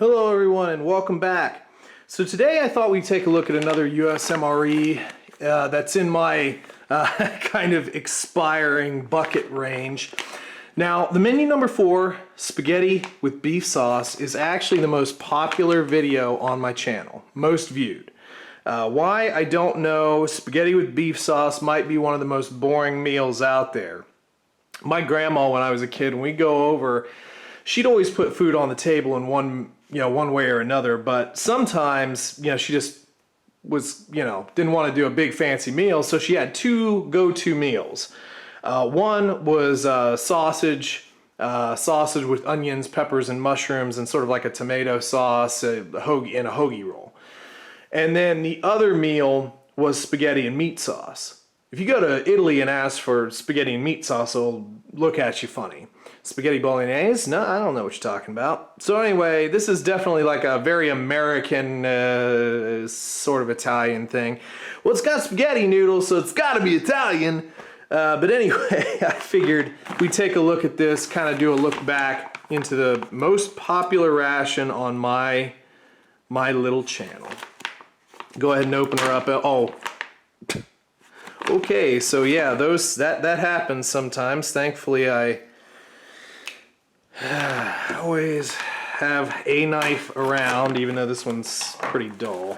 Hello everyone and welcome back. So today I thought we'd take a look at another US MRE that's in my kind of expiring bucket range. Now the menu number 4, spaghetti with beef sauce, is actually the most popular video on my channel, most viewed. Why? I don't know. Spaghetti with beef sauce might be one of the most boring meals out there. My grandma, when I was a kid, when we go over, she'd always put food on the table in one way or another, but sometimes, she just was, didn't want to do a big fancy meal, so she had two go-to meals. One was sausage with onions, peppers, and mushrooms, and sort of like a tomato sauce, a hoagie roll. And then the other meal was spaghetti and meat sauce. If you go to Italy and ask for spaghetti and meat sauce, they'll look at you funny. Spaghetti bolognese? No, I don't know what you're talking about. So anyway, this is definitely like a very American sort of Italian thing. Well, it's got spaghetti noodles, so it's got to be Italian. But anyway, I figured we'd take a look at this, kind of do a look back into the most popular ration on my little channel. Go ahead and open her up. Oh. Okay, so yeah, that happens sometimes. Thankfully, I always have a knife around, even though this one's pretty dull.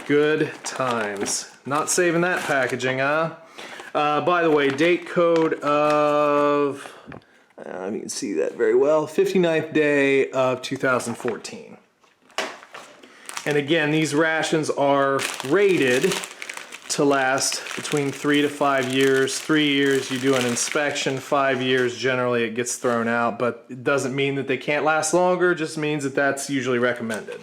Good times. Not saving that packaging, huh? By the way, date code of, you can see that very well, 59th day of 2014. And again, these rations are rated to last between 3 to 5 years. 3 years you do an inspection, 5 years generally it gets thrown out, but it doesn't mean that they can't last longer, it just means that that's usually recommended.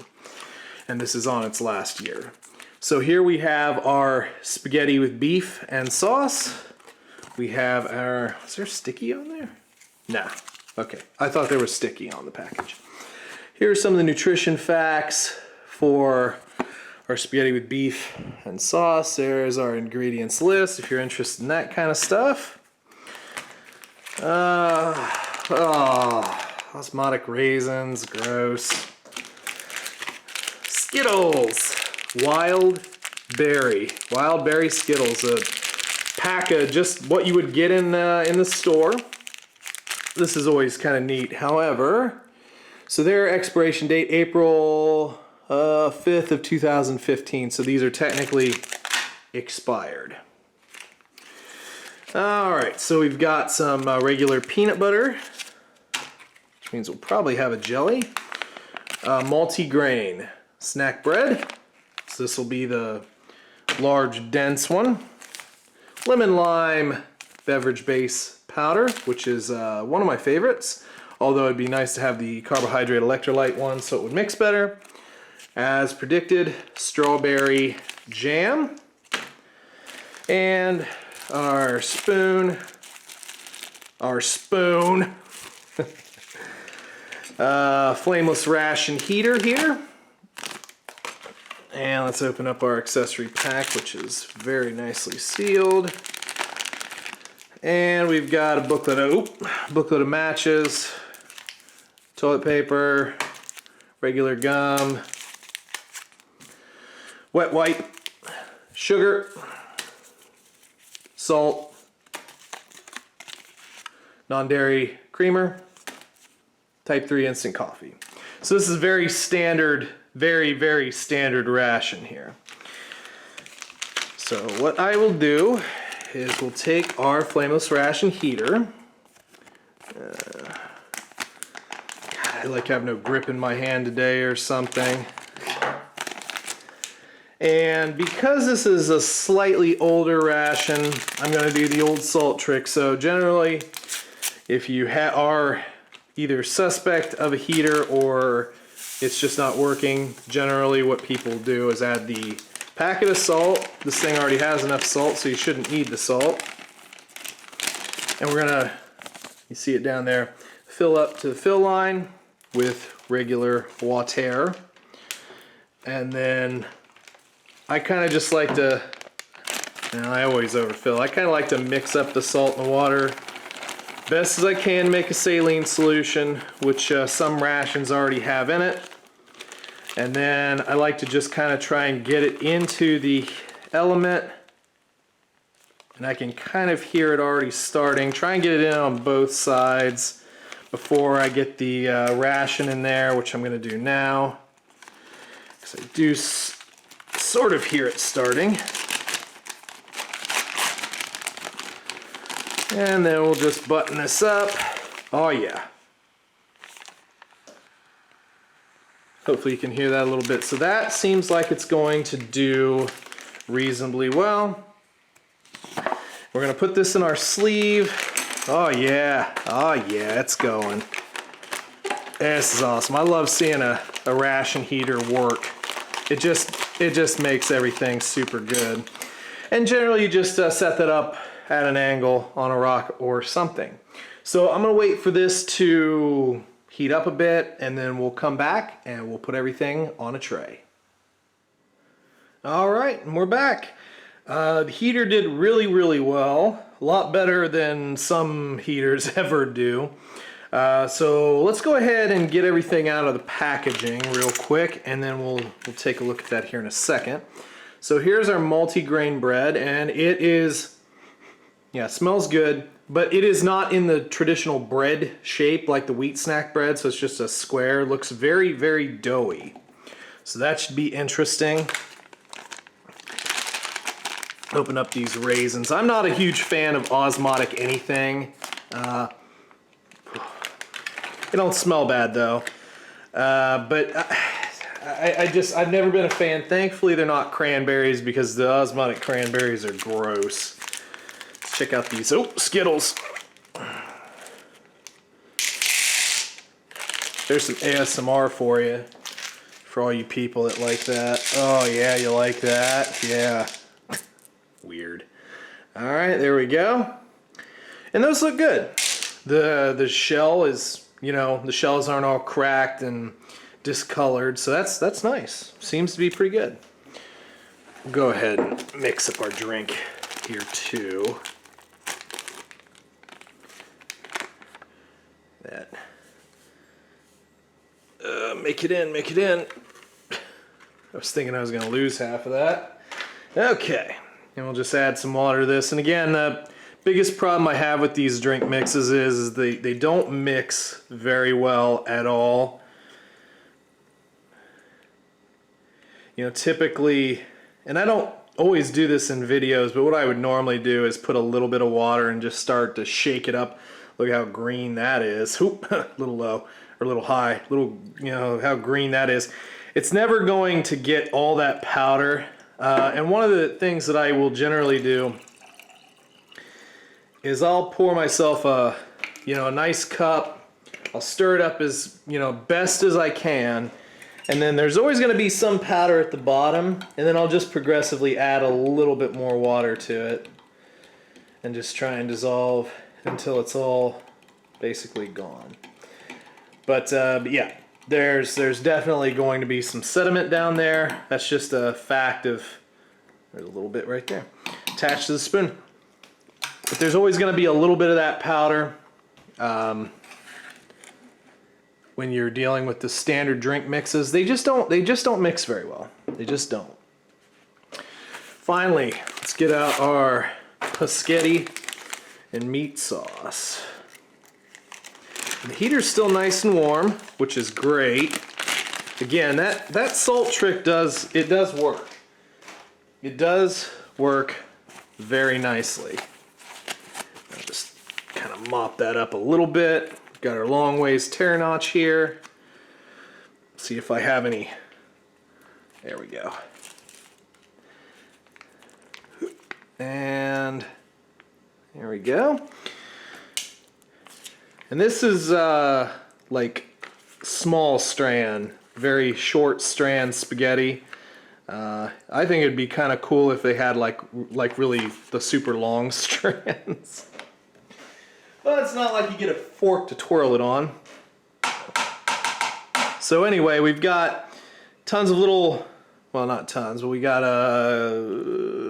And this is on its last year. So here we have our spaghetti with beef and sauce. We have our, is there sticky on there? Nah, okay, I thought there was sticky on the package. Here are some of the nutrition facts for our spaghetti with beef and sauce. There's our ingredients list if you're interested in that kind of stuff. Osmotic raisins, gross. Skittles, wild berry Skittles, a pack of just what you would get in the store. This is always kind of neat. However, so their expiration date April 5th of 2015, so these are technically expired. Alright, so we've got some regular peanut butter, which means we'll probably have a jelly, multi-grain snack bread, so this will be the large dense one, lemon lime beverage base powder, which is one of my favorites, although it'd be nice to have the carbohydrate electrolyte one so it would mix better. As predicted, strawberry jam, and our spoon, flameless ration heater here. And let's open up our accessory pack, which is very nicely sealed. And we've got a booklet of matches, toilet paper, regular gum, wet wipe, sugar, salt, non-dairy creamer, type 3 instant coffee. So this is very standard, very, very standard ration here. So what I will do is we'll take our flameless ration heater. God, I like have no grip in my hand today or something. And because this is a slightly older ration, I'm going to do the old salt trick. So generally, if you are either suspect of a heater or it's just not working, generally what people do is add the packet of salt. This thing already has enough salt, so you shouldn't need the salt. And we're going to, you see it down there, fill up to the fill line with regular water. And then I kind of just like to, I always overfill, I kind of like to mix up the salt and the water best as I can to make a saline solution, which some rations already have in it. And then I like to just kind of try and get it into the element. And I can kind of hear it already starting. Try and get it in on both sides before I get the ration in there, which I'm going to do now. Because I do sort of hear it starting. And then we'll just button this up. Oh yeah. Hopefully you can hear that a little bit. So that seems like it's going to do reasonably well. We're gonna put this in our sleeve. Oh yeah, it's going. This is awesome. I love seeing a ration heater work. It just makes everything super good. And generally you just set that up at an angle on a rock or something. So I'm gonna wait for this to heat up a bit, and then we'll come back and we'll put everything on a tray. All right, and we're back. The heater did really well. A lot better than some heaters ever do. So let's go ahead and get everything out of the packaging real quick, and then we'll take a look at that here in a second. So here's our multi-grain bread, and it is, yeah, it smells good, but it is not in the traditional bread shape like the wheat snack bread, so it's just a square. It looks very doughy. So that should be interesting. Open up these raisins. I'm not a huge fan of osmotic anything. They don't smell bad though. But I've never been a fan. Thankfully they're not cranberries, because the osmotic cranberries are gross. Let's check out these, Skittles. There's some ASMR for you, for all you people that like that. Oh yeah, you like that? Yeah. Weird. All right, there we go. And those look good. The shell is, you know, the shells aren't all cracked and discolored, so that's nice. Seems to be pretty good. We'll go ahead and mix up our drink here too. That. Make it in. I was thinking I was going to lose half of that. Okay. And we'll just add some water to this. And again, the biggest problem I have with these drink mixes is they don't mix very well at all. You know, typically, and I don't always do this in videos, but what I would normally do is put a little bit of water and just start to shake it up. Look how green that is. Oop, a little low or a little high. You know how green that is. It's never going to get all that powder. And one of the things that I will generally do is I'll pour myself a nice cup. I'll stir it up as, best as I can. And then there's always going to be some powder at the bottom, and then I'll just progressively add a little bit more water to it and just try and dissolve until it's all basically gone. But yeah, there's definitely going to be some sediment down there. That's just a fact of, there's a little bit right there attached to the spoon. But there's always going to be a little bit of that powder when you're dealing with the standard drink mixes. They just don't mix very well. They just don't. Finally, let's get out our paschetti and meat sauce. The heater's still nice and warm, which is great. Again, that salt trick does work. It does work very nicely. I'll just kind of mop that up a little bit. Got our long ways tear notch here. See if I have any. There we go. And there we go. And this is like small strand, very short strand spaghetti. I think it'd be kind of cool if they had like really the super long strands. But it's not like you get a fork to twirl it on. So anyway, we've got tons of little, well, not tons, but we got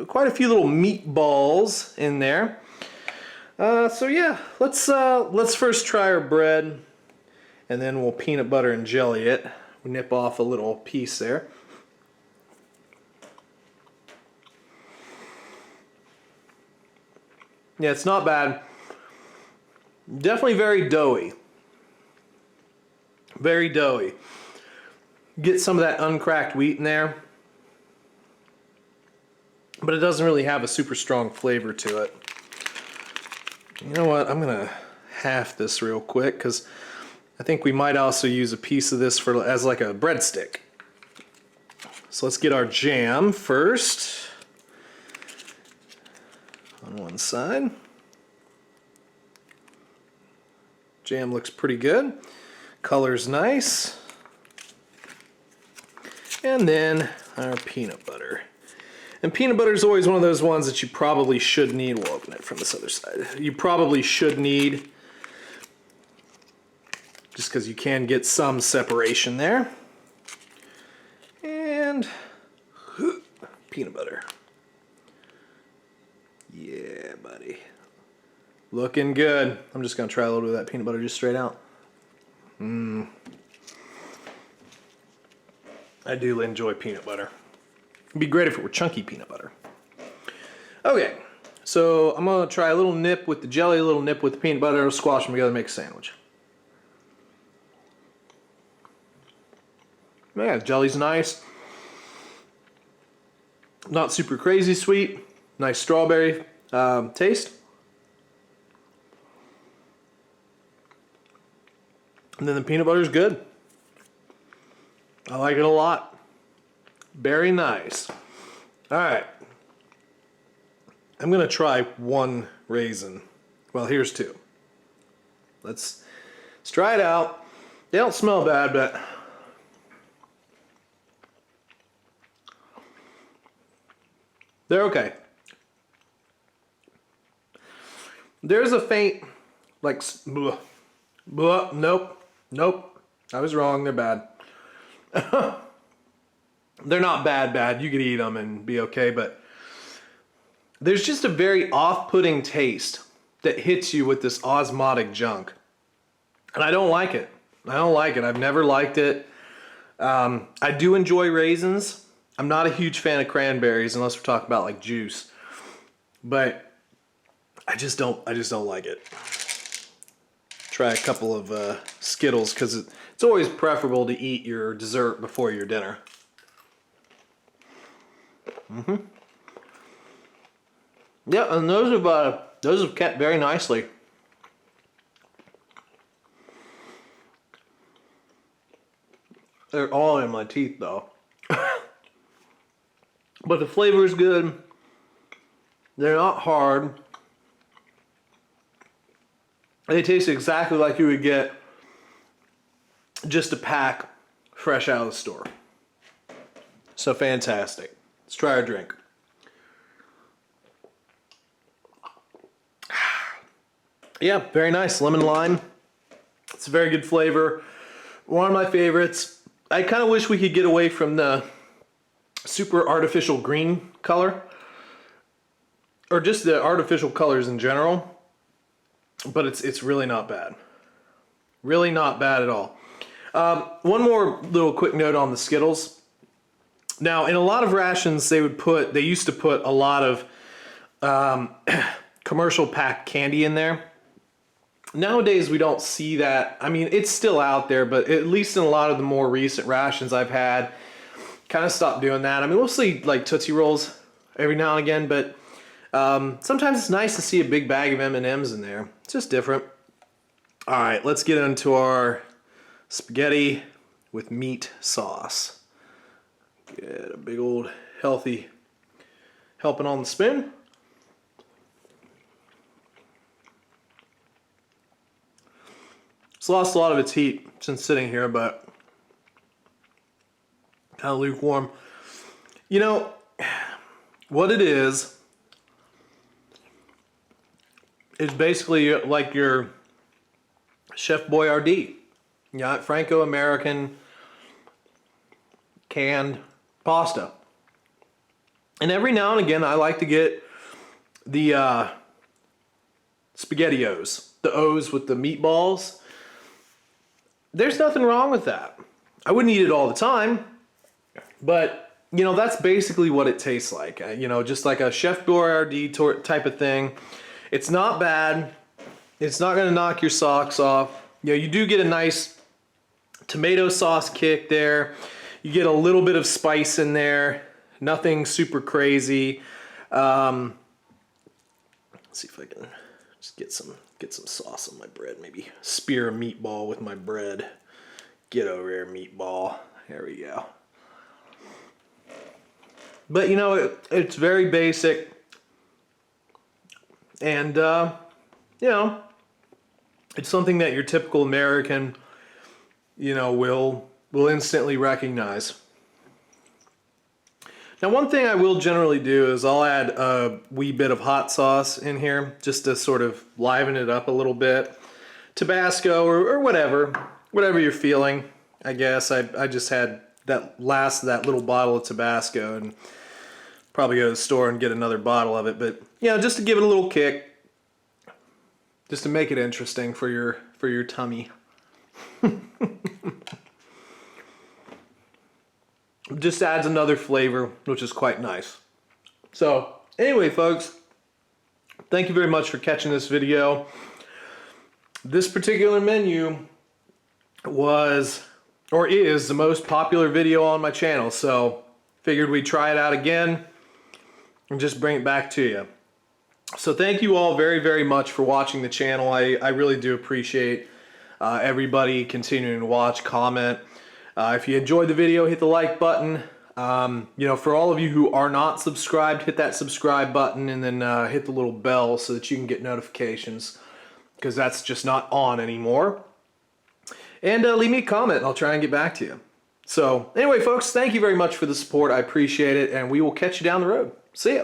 quite a few little meatballs in there. So yeah, let's first try our bread, and then we'll peanut butter and jelly it. We nip off a little piece there. Yeah, it's not bad. Definitely very doughy. Very doughy. Get some of that uncracked wheat in there, but it doesn't really have a super strong flavor to it. You know what? I'm gonna half this real quick because I think we might also use a piece of this for as like a breadstick. So let's get our jam first on one side. Jam looks pretty good. Color's nice. And then our peanut butter. And peanut butter is always one of those ones that you probably should need. We'll open it from this other side. You probably should need, just because you can get some separation there. And peanut butter. Yeah, buddy. Looking good. I'm just going to try a little bit of that peanut butter just straight out. I do enjoy peanut butter. It'd be great if it were chunky peanut butter. Okay, so I'm going to try a little nip with the jelly, a little nip with the peanut butter, squash them together, make a sandwich. Yeah, jelly's nice. Not super crazy sweet. Nice strawberry taste. And then the peanut butter is good. I like it a lot. Very nice. All right. I'm going to try one raisin. Well, here's two. Let's try it out. They don't smell bad, but they're okay. There's a faint, like, bleh, bleh, nope. I was wrong, they're bad. They're not bad. You could eat them and be okay, but there's just a very off-putting taste that hits you with this osmotic junk. And I don't like it. I've never liked it. I do enjoy raisins. I'm not a huge fan of cranberries unless we're talking about like juice. But I just don't like it. Try a couple of Skittles because it's always preferable to eat your dessert before your dinner. Yeah, and those have kept very nicely. They're all in my teeth though. But the flavor is good. They're not hard. They taste exactly like you would get just a pack fresh out of the store. So fantastic. Let's try our drink. Yeah, very nice. Lemon lime. It's a very good flavor. One of my favorites. I kind of wish we could get away from the super artificial green color, or just the artificial colors in general. But it's really not bad. Really not bad at all. One more little quick note on the Skittles. Now, in a lot of rations, they used to put a lot of commercial packed candy in there. Nowadays, we don't see that. I mean, it's still out there, but at least in a lot of the more recent rations I've had, kind of stopped doing that. I mean, we'll see like Tootsie Rolls every now and again, but sometimes it's nice to see a big bag of M&Ms in there. It's just different. All right, let's get into our spaghetti with meat sauce. Get a big old healthy helping on the spoon. It's lost a lot of its heat since sitting here, but kind of lukewarm. You know, what it is basically like your Chef Boyardee. You got Franco-American canned pasta. And every now and again, I like to get the SpaghettiOs, the O's with the meatballs. There's nothing wrong with that. I wouldn't eat it all the time, but you know, that's basically what it tastes like. You know, just like a Chef Boyardee type of thing. It's not bad. It's not gonna knock your socks off. You know, you do get a nice tomato sauce kick there. You get a little bit of spice in there. Nothing super crazy. Let's see if I can just get some sauce on my bread. Maybe spear a meatball with my bread. Get over here, meatball. There we go. But you know, it's very basic. And, you know, it's something that your typical American, you know, will instantly recognize. Now, one thing I will generally do is I'll add a wee bit of hot sauce in here just to sort of liven it up a little bit. Tabasco or whatever you're feeling, I guess. I just had that little bottle of Tabasco and probably go to the store and get another bottle of it. But, you know, just to give it a little kick. Just to make it interesting for your tummy. Just adds another flavor, which is quite nice. So, anyway, folks, thank you very much for catching this video. This particular menu was, or is, the most popular video on my channel, so figured we'd try it out again and just bring it back to you. So thank you all very, very much for watching the channel. I really do appreciate everybody continuing to watch, comment. If you enjoyed the video, hit the like button. You know, for all of you who are not subscribed, hit that subscribe button and then hit the little bell so that you can get notifications, because that's just not on anymore. And leave me a comment and I'll try and get back to you. So anyway, folks, thank you very much for the support. I appreciate it, and we will catch you down the road. See ya.